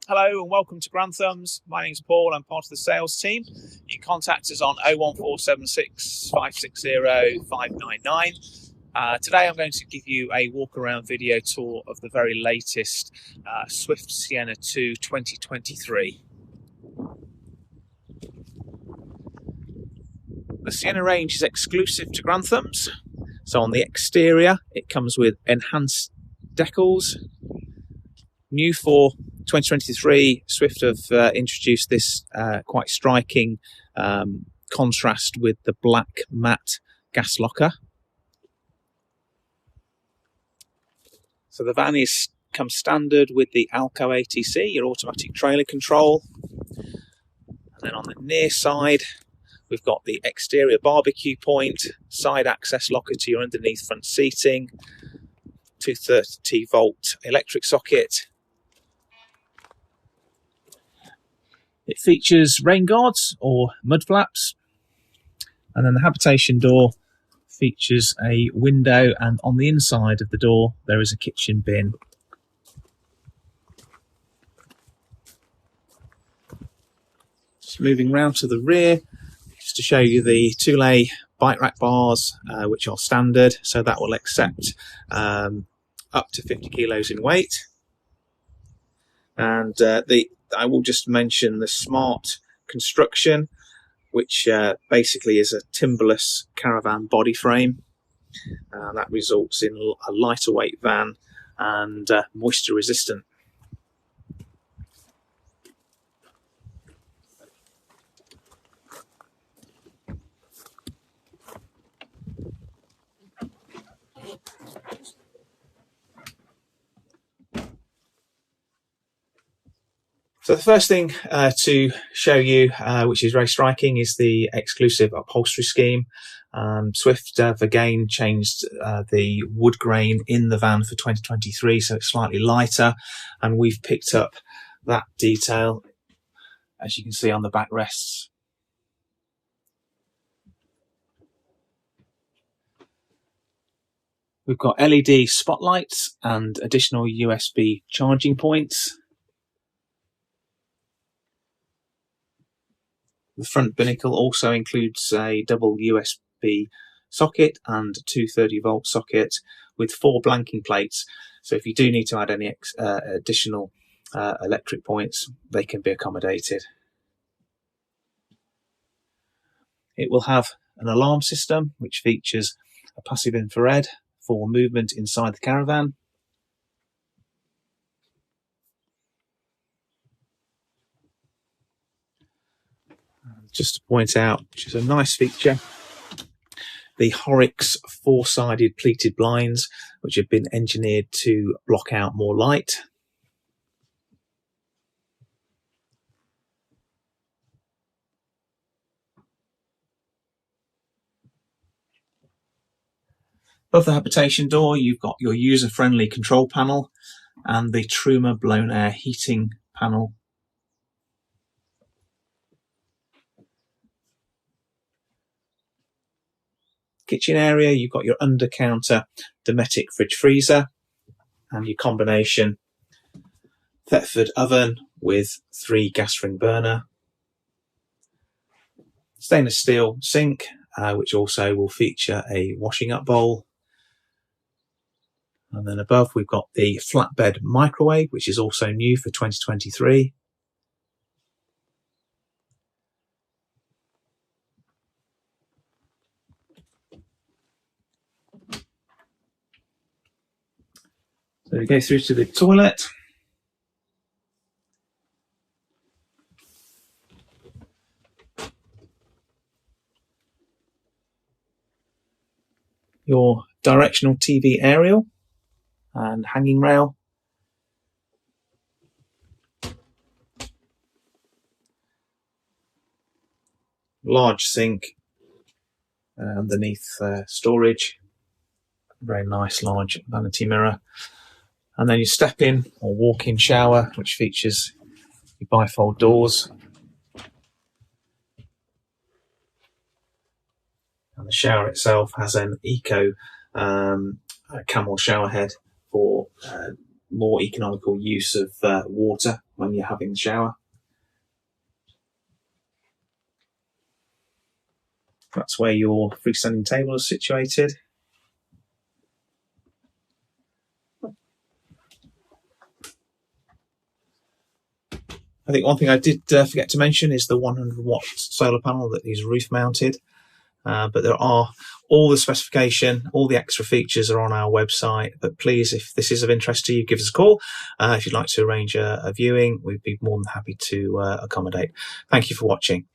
Hello and welcome to Granthams. My name's Paul. I'm part of the sales team. You can contact us on 01476 560 599. Today I'm going to give you a walk around video tour of the very latest Swift Siena 2 2023. The Siena range is exclusive to Granthams. So on the exterior it comes with enhanced decals. New for 2023, Swift have introduced this quite striking contrast with the black matte gas locker. So the van comes standard with the Alco ATC, your automatic trailer control. And then on the near side, we've got the exterior barbecue point, side access locker to your underneath front seating, 230 volt electric socket. It features rain guards or mud flaps, and then the habitation door features a window, and on the inside of the door there is a kitchen bin. Just moving round to the rear, just to show you the two-lay bike rack bars, which are standard, so that will accept up to 50 kilos in weight. And I will just mention the smart construction, which basically is a timberless Caravan body frame. That results in a lighter weight van and moisture resistant. So the first thing to show you, which is very striking, is the exclusive upholstery scheme. Swift have again changed the wood grain in the van for 2023, so it's slightly lighter, and we've picked up that detail, as you can see on the backrests. We've got LED spotlights and additional USB charging points. The front binnacle also includes a double USB socket and 230 volt socket with 4 blanking plates. So if you do need to add any additional electric points, they can be accommodated. It will have an alarm system which features a passive infrared for movement inside the caravan. Just to point out, which is a nice feature, the Horrocks 4-sided pleated blinds, which have been engineered to block out more light. Above the habitation door, you've got your user-friendly control panel and the Truma blown air heating panel. Kitchen area, you've got your under-counter Dometic fridge freezer and your combination Thetford oven with 3 gas ring burner. Stainless steel sink, which also will feature a washing up bowl. And then above we've got the flatbed microwave, which is also new for 2023. So we go through to the toilet. Your directional TV aerial and hanging rail. Large sink underneath storage. Very nice large vanity mirror. And then you step in or walk in shower, which features your bifold doors. And the shower itself has an eco camel shower head for more economical use of water when you're having the shower. That's where your freestanding table is situated. I think one thing I did forget to mention is the 100-watt solar panel that is roof mounted. But there are all the specification, all the extra features are on our website. But please, if this is of interest to you, give us a call. If you'd like to arrange a viewing, we'd be more than happy to accommodate. Thank you for watching.